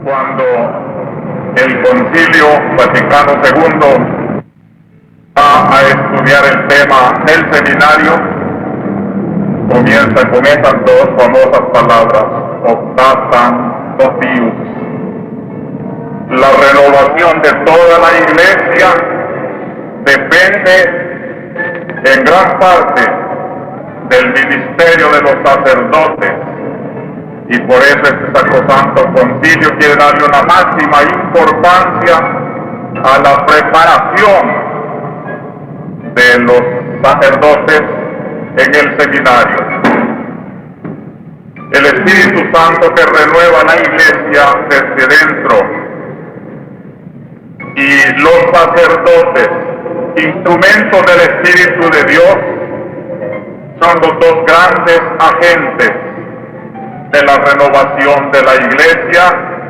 Cuando el Concilio Vaticano II va a estudiar el tema del seminario, comienza con esas dos famosas palabras, optatam Deus. La renovación de toda la Iglesia depende en gran parte del ministerio de los sacerdotes, y por eso este Sacrosanto Concilio quiere darle una máxima importancia a la preparación de los sacerdotes en el seminario. El Espíritu Santo que renueva la Iglesia desde dentro, y los sacerdotes, instrumentos del Espíritu de Dios, son los dos grandes agentes de la renovación de la Iglesia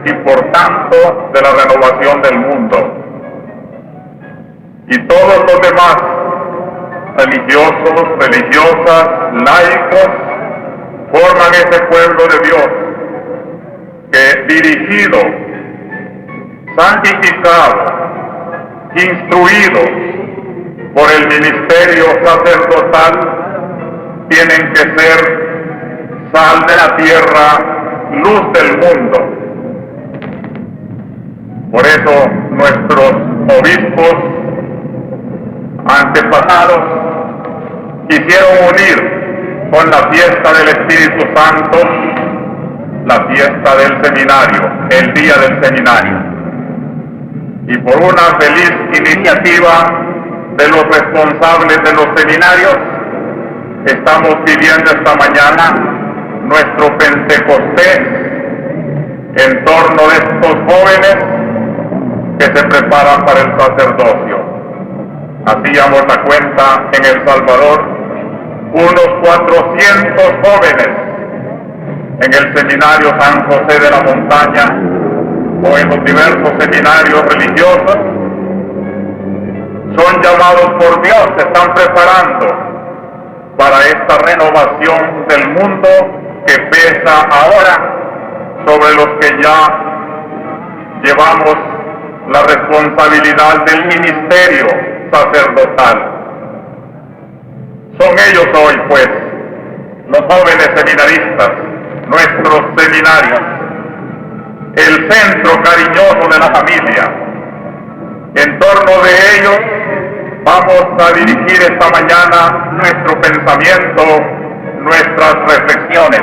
y por tanto de la renovación del mundo. Y todos los demás, religiosos, religiosas, laicos, forman ese pueblo de Dios que, dirigido, santificado, instruidos por el ministerio sacerdotal, tienen que ser sal de la tierra, luz del mundo. Por eso nuestros obispos antepasados quisieron unir con la fiesta del Espíritu Santo la fiesta del seminario, el día del seminario. Y por una feliz iniciativa de los responsables de los seminarios, estamos viviendo esta mañana nuestro Pentecostés en torno de estos jóvenes que se preparan para el sacerdocio. Hacíamos la cuenta en El Salvador, unos 400 jóvenes en el seminario San José de la Montaña o en los diversos seminarios religiosos, son llamados por Dios, se están preparando para esta renovación del mundo que pesa ahora sobre los que ya llevamos la responsabilidad del ministerio sacerdotal. Son ellos hoy, pues, los jóvenes seminaristas, nuestros seminarios, el centro cariñoso de la familia. En torno de ellos vamos a dirigir esta mañana nuestro pensamiento, nuestras reflexiones,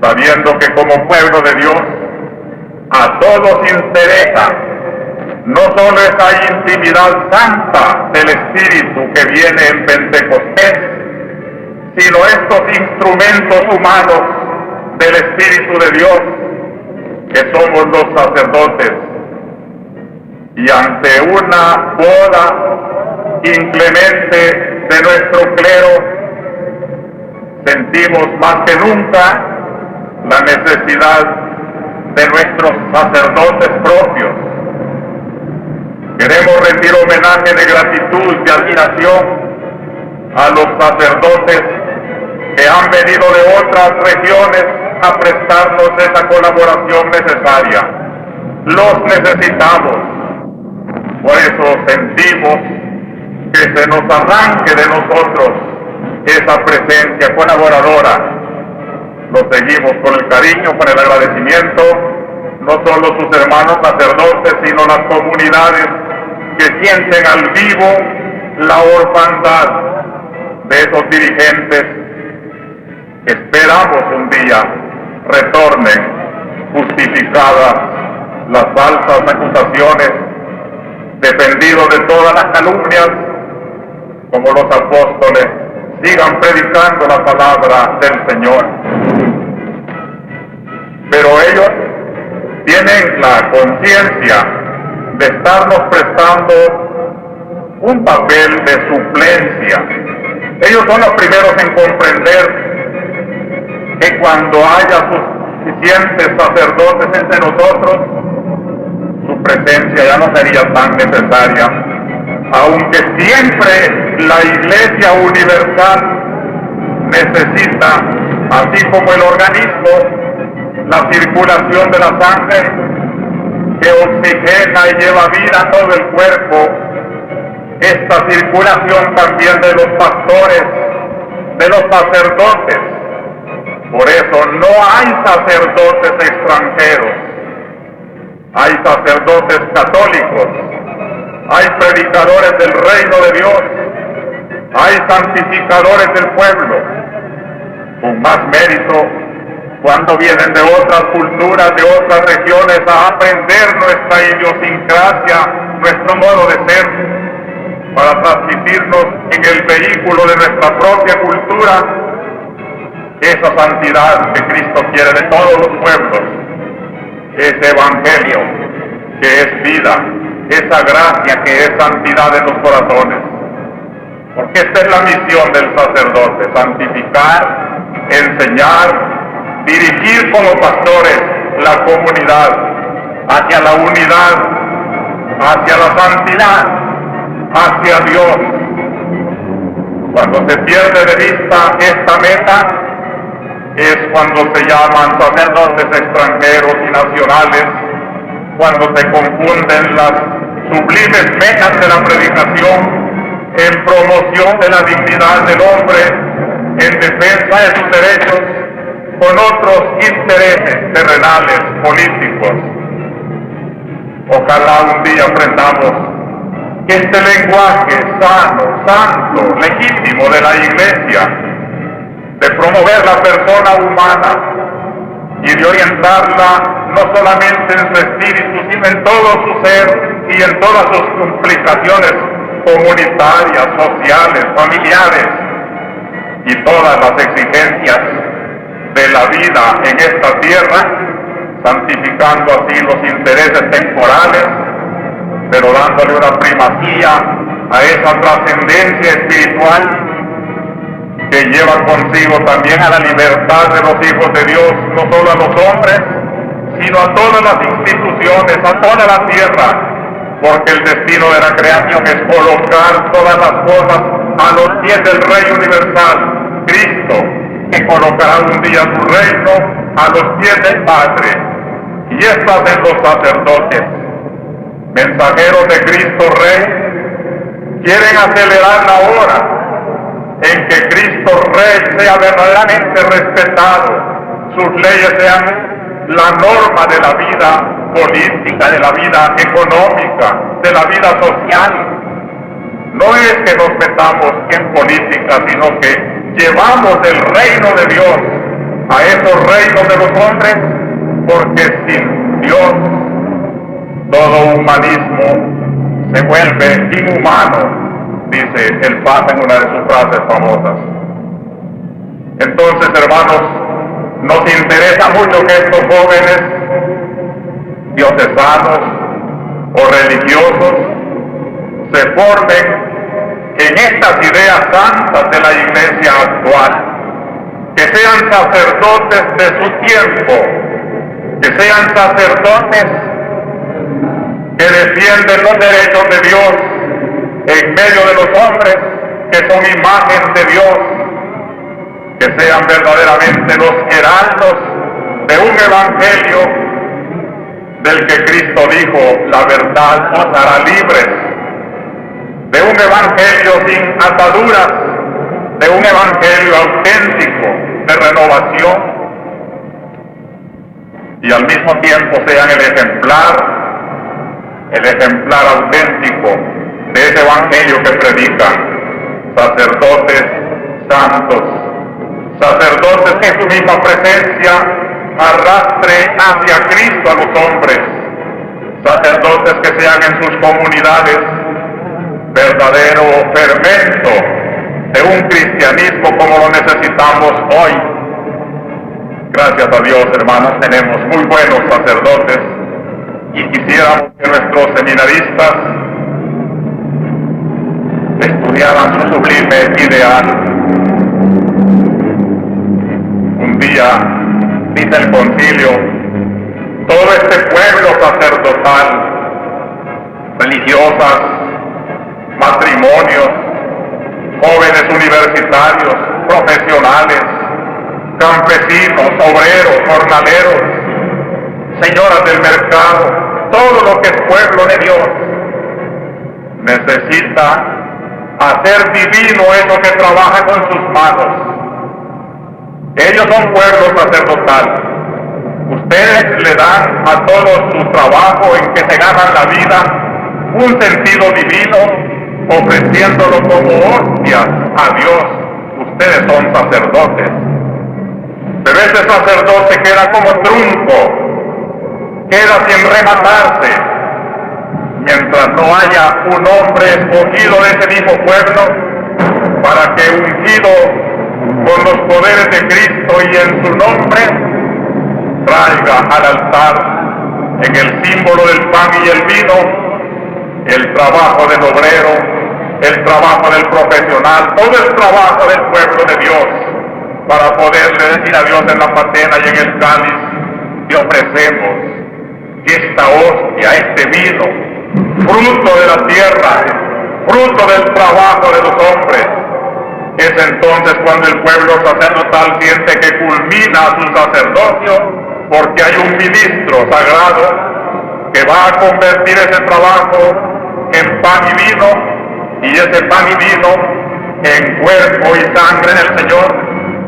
sabiendo que como pueblo de Dios a todos interesa no solo esa intimidad santa del Espíritu que viene en Pentecostés, sino estos instrumentos humanos del Espíritu de Dios que somos los sacerdotes. Y ante una boda inclemente de nuestro clero, sentimos más que nunca la necesidad de nuestros sacerdotes propios. Queremos rendir homenaje de gratitud y admiración a los sacerdotes que han venido de otras regiones a prestarnos esa colaboración necesaria. Los necesitamos. Por eso sentimos que se nos arranque de nosotros esa presencia colaboradora. Los seguimos con el cariño, con el agradecimiento, no solo sus hermanos sacerdotes, sino las comunidades que sienten al vivo la orfandad de esos dirigentes. Esperamos un día retornen justificadas las falsas acusaciones, defendidos de todas las calumnias, como los apóstoles sigan predicando la palabra del Señor. Pero ellos tienen la conciencia de estarnos prestando un papel de suplencia. Ellos son los primeros en comprender que cuando haya suficientes sacerdotes entre nosotros, su presencia ya no sería tan necesaria, aunque siempre la Iglesia universal necesita, así como el organismo, la circulación de la sangre que oxigena y lleva vida a todo el cuerpo, esta circulación también de los pastores, de los sacerdotes. Por eso no hay sacerdotes extranjeros, hay sacerdotes católicos, hay predicadores del reino de Dios, hay santificadores del pueblo, con más mérito cuando vienen de otras culturas, de otras regiones, a aprender nuestra idiosincrasia, nuestro modo de ser, para transmitirnos en el vehículo de nuestra propia cultura esa santidad que Cristo quiere de todos los pueblos, ese evangelio que es vida, esa gracia que es santidad en los corazones. Porque esta es la misión del sacerdote: santificar, enseñar, dirigir como pastores la comunidad hacia la unidad, hacia la santidad, hacia Dios. Cuando se pierde de vista esta meta, es cuando se llaman sacerdotes extranjeros y nacionales, cuando se confunden las sublimes metas de la predicación en promoción de la dignidad del hombre, en defensa de sus derechos, con otros intereses terrenales, políticos. Ojalá un día aprendamos que este lenguaje sano, santo, legítimo de la Iglesia, de promover la persona humana y de orientarla no solamente en su espíritu, sino en todo su ser y en todas sus implicaciones comunitarias, sociales, familiares y todas las exigencias de la vida en esta tierra, santificando así los intereses temporales, pero dándole una primacía a esa trascendencia espiritual que lleva consigo también a la libertad de los hijos de Dios, no solo a los hombres, sino a todas las instituciones, a toda la tierra, porque el destino de la creación es colocar todas las cosas a los pies del Rey universal, Cristo, que colocará un día su reino a los pies del Padre. Y esto hacen los sacerdotes, mensajeros de Cristo Rey, quieren acelerar la hora en que Cristo Rey sea verdaderamente respetado, sus leyes sean la norma de la vida política, de la vida económica, de la vida social. No es que nos metamos en política, sino que llevamos el reino de Dios a esos reinos de los hombres, porque sin Dios todo humanismo se vuelve inhumano, dice el Papa en una de sus frases famosas. Entonces, hermanos, nos interesa mucho que estos jóvenes diocesanos o religiosos se formen en estas ideas santas de la Iglesia actual, que sean sacerdotes de su tiempo, que sean sacerdotes que defienden los derechos de Dios en medio de los hombres que son imagen de Dios, que sean verdaderamente los heraldos de un evangelio del que Cristo dijo: la verdad os hará libres, de un evangelio sin ataduras, de un evangelio auténtico, de renovación, y al mismo tiempo sean el ejemplar auténtico de ese evangelio que predican, sacerdotes santos, sacerdotes que en su misma presencia arrastre hacia Cristo a los hombres, sacerdotes que sean en sus comunidades verdadero fermento de un cristianismo como lo necesitamos hoy. Gracias a Dios, hermanos, tenemos muy buenos sacerdotes y quisiéramos que nuestros seminaristas estudiaran su sublime ideal. Un día, dice el concilio, todo este pueblo sacerdotal, religiosas, matrimonios, jóvenes universitarios, profesionales, campesinos, obreros, jornaleros, señoras del mercado, todo lo que es pueblo de Dios, necesita hacer divino eso que trabaja con sus manos. Ellos son pueblo sacerdotal. Ustedes le dan a todo su trabajo en que se ganan la vida un sentido divino, ofreciéndolo como hostias a Dios. Ustedes son sacerdotes. Pero ese sacerdote queda como trunco, queda sin rematarse, mientras no haya un hombre escogido de ese mismo pueblo para que, ungido con los poderes de Cristo y en su nombre, traiga al altar, en el símbolo del pan y el vino, el trabajo del obrero, el trabajo del profesional, todo el trabajo del pueblo de Dios, para poderle decir a Dios en la patena y en el cáliz: te ofrecemos esta hostia, este vino, fruto de la tierra, fruto del trabajo de los hombres. Es entonces cuando el pueblo sacerdotal siente que culmina su sacerdocio, porque hay un ministro sagrado que va a convertir ese trabajo en pan y vino, y ese pan y vino en cuerpo y sangre del Señor,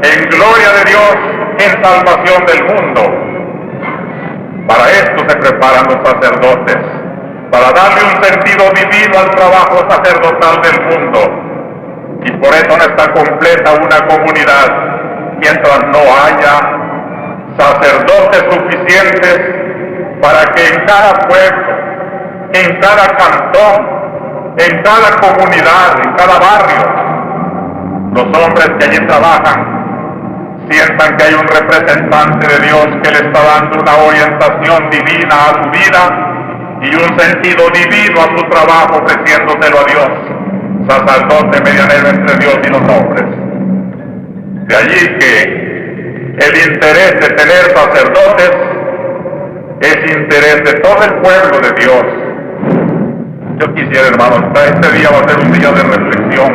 en gloria de Dios, en salvación del mundo. Para esto se preparan los sacerdotes, para darle un sentido divino al trabajo sacerdotal del mundo. Y por eso no está completa una comunidad mientras no haya sacerdotes suficientes para que en cada pueblo, en cada cantón, en cada comunidad, en cada barrio, los hombres que allí trabajan sientan que hay un representante de Dios que le está dando una orientación divina a su vida y un sentido divino a su trabajo, ofreciéndoselo a Dios, sacerdote medianero entre Dios y los hombres. De allí que el interés de tener sacerdotes es interés de todo el pueblo de Dios. Yo quisiera, hermanos, este día va a ser un día de reflexión,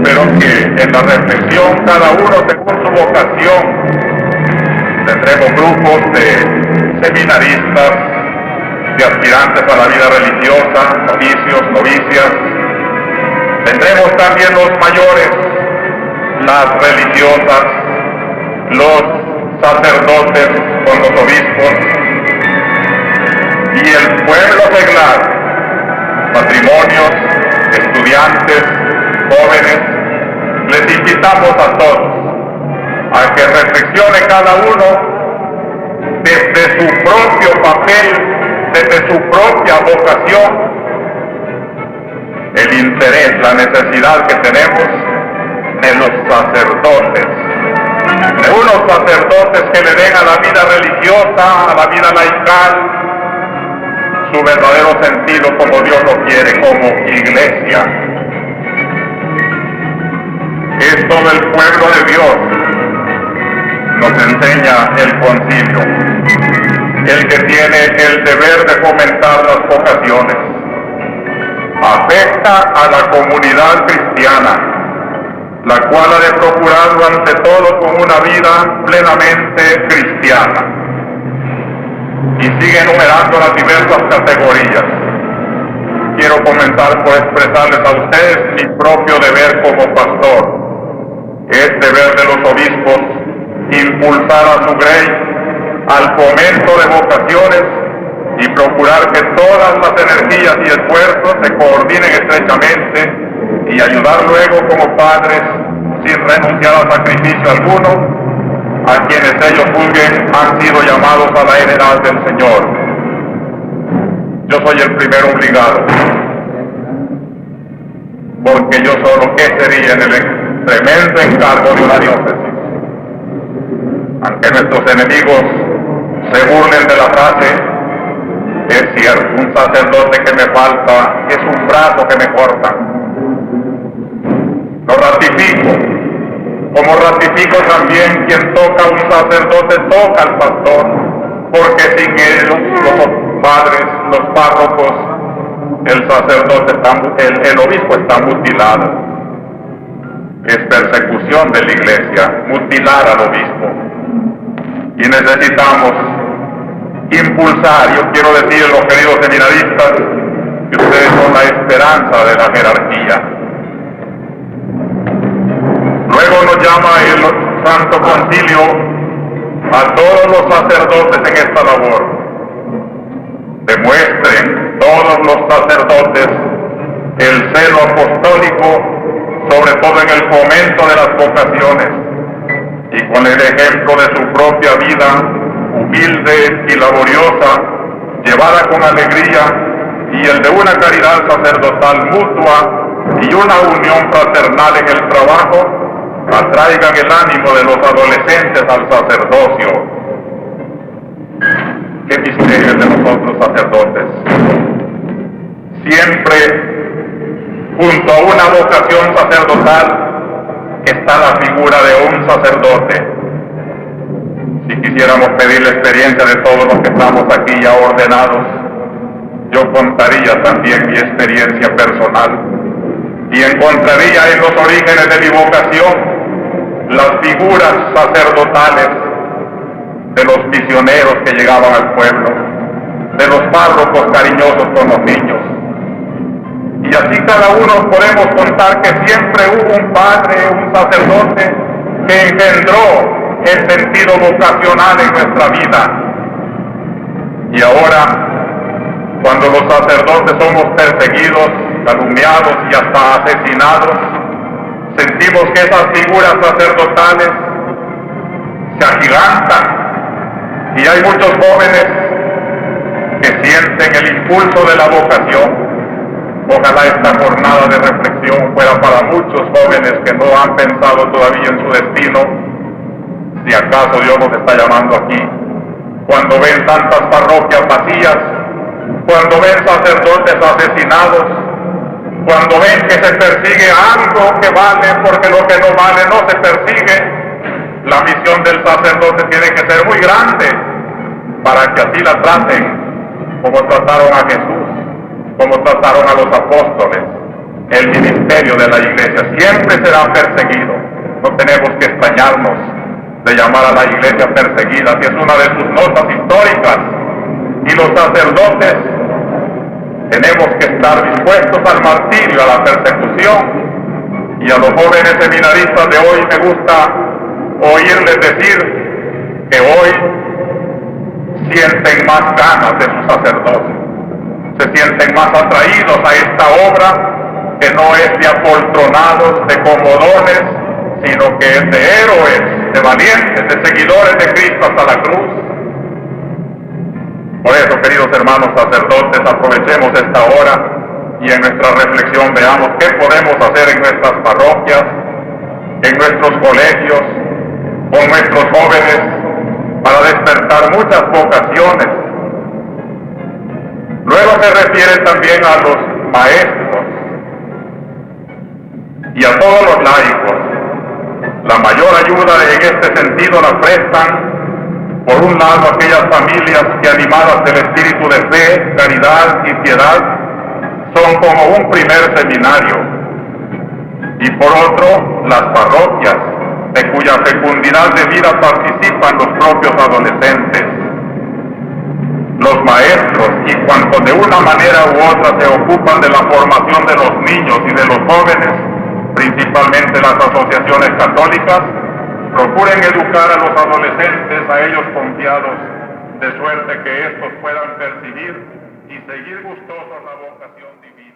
pero que en la reflexión cada uno según su vocación. Tendremos grupos de seminaristas, de aspirantes a la vida religiosa, novicios, novicias. Tendremos también los mayores, las religiosas, los sacerdotes con los obispos y el pueblo seglar, matrimonios, estudiantes, jóvenes. Les invitamos a todos a que reflexione cada uno desde su propio papel, desde su propia vocación, el interés, la necesidad que tenemos de los sacerdotes, de unos sacerdotes que le den a la vida religiosa, a la vida laical, su verdadero sentido como Dios lo quiere, como iglesia. Es todo el pueblo de Dios, nos enseña el concilio, el que tiene el deber de fomentar las vocaciones. Afecta a la comunidad cristiana, la cual ha de procurarlo ante todo con una vida plenamente cristiana. Y sigue enumerando las diversas categorías. Quiero comenzar por expresarles a ustedes mi propio deber como pastor. Es deber de los obispos impulsar a su grey al fomento de vocaciones y procurar que todas las energías y esfuerzos se coordinen estrechamente y ayudar luego como padres, sin renunciar a sacrificio alguno, a quienes ellos juzguen han sido llamados a la heredad del Señor. Yo soy el primero obligado, porque yo solo, ¿qué sería en el tremendo encargo de una diócesis? Aunque nuestros enemigos se burlen de la frase, es cierto, un sacerdote que me falta es un brazo que me cortan. Lo ratifico, como ratifico también quien toca a un sacerdote toca al pastor, porque sin ellos, los padres, los párrocos, el sacerdote, el obispo está mutilado. es persecución de la iglesia, mutilar al obispo. Y necesitamos impulsar, yo quiero decirlo, queridos seminaristas, que ustedes son la esperanza de la jerarquía. Luego nos llama el Santo Concilio a todos los sacerdotes en esta labor. Demuestren todos los sacerdotes el celo apostólico, sobre todo en el fomento de las vocaciones, y con el ejemplo de su propia vida, humilde y laboriosa, llevada con alegría, y el de una caridad sacerdotal mutua y una unión fraternal en el trabajo, atraigan el ánimo de los adolescentes al sacerdocio. ¡Qué misterio de nosotros sacerdotes! Siempre junto a una vocación sacerdotal está la figura de un sacerdote. Si quisiéramos pedir la experiencia de todos los que estamos aquí ya ordenados, yo contaría también mi experiencia personal y encontraría en los orígenes de mi vocación las figuras sacerdotales de los misioneros que llegaban al pueblo, de los párrocos cariñosos con los niños. Y así cada uno podemos contar que siempre hubo un padre, un sacerdote, que engendró el sentido vocacional en nuestra vida. Y ahora, cuando los sacerdotes somos perseguidos, calumniados y hasta asesinados, sentimos que esas figuras sacerdotales se agigantan. Y hay muchos jóvenes que sienten el impulso de la vocación. Ojalá esta jornada de reflexión fuera para muchos jóvenes que no han pensado todavía en su destino, si acaso Dios nos está llamando aquí. Cuando ven tantas parroquias vacías, cuando ven sacerdotes asesinados, cuando ven que se persigue algo que vale porque lo que no vale no se persigue, la misión del sacerdote tiene que ser muy grande para que así la traten como trataron a Jesús, como trataron a los apóstoles. El ministerio de la iglesia siempre será perseguido. No tenemos que extrañarnos de llamar a la iglesia perseguida, si es una de sus notas históricas. Y los sacerdotes tenemos que estar dispuestos al martirio, a la persecución. Y a los jóvenes seminaristas de hoy me gusta oírles decir que hoy sienten más ganas de su sacerdocio, se sienten más atraídos a esta obra que no es de apoltronados, de comodones, sino que es de héroes, de valientes, de seguidores de Cristo hasta la cruz. Por eso, queridos hermanos sacerdotes, aprovechemos esta hora y en nuestra reflexión veamos qué podemos hacer en nuestras parroquias, en nuestros colegios, con nuestros jóvenes, para despertar muchas vocaciones. Luego se refiere también a los maestros y a todos los laicos. La mayor ayuda en este sentido la prestan, por un lado, aquellas familias que, animadas del espíritu de fe, caridad y piedad, son como un primer seminario, y por otro, las parroquias, de cuya fecundidad de vida participan los propios adolescentes. Los maestros y cuantos de una manera u otra se ocupan de la formación de los niños y de los jóvenes, principalmente las asociaciones católicas, procuren educar a los adolescentes a ellos confiados, de suerte que estos puedan percibir y seguir gustosos la vocación divina.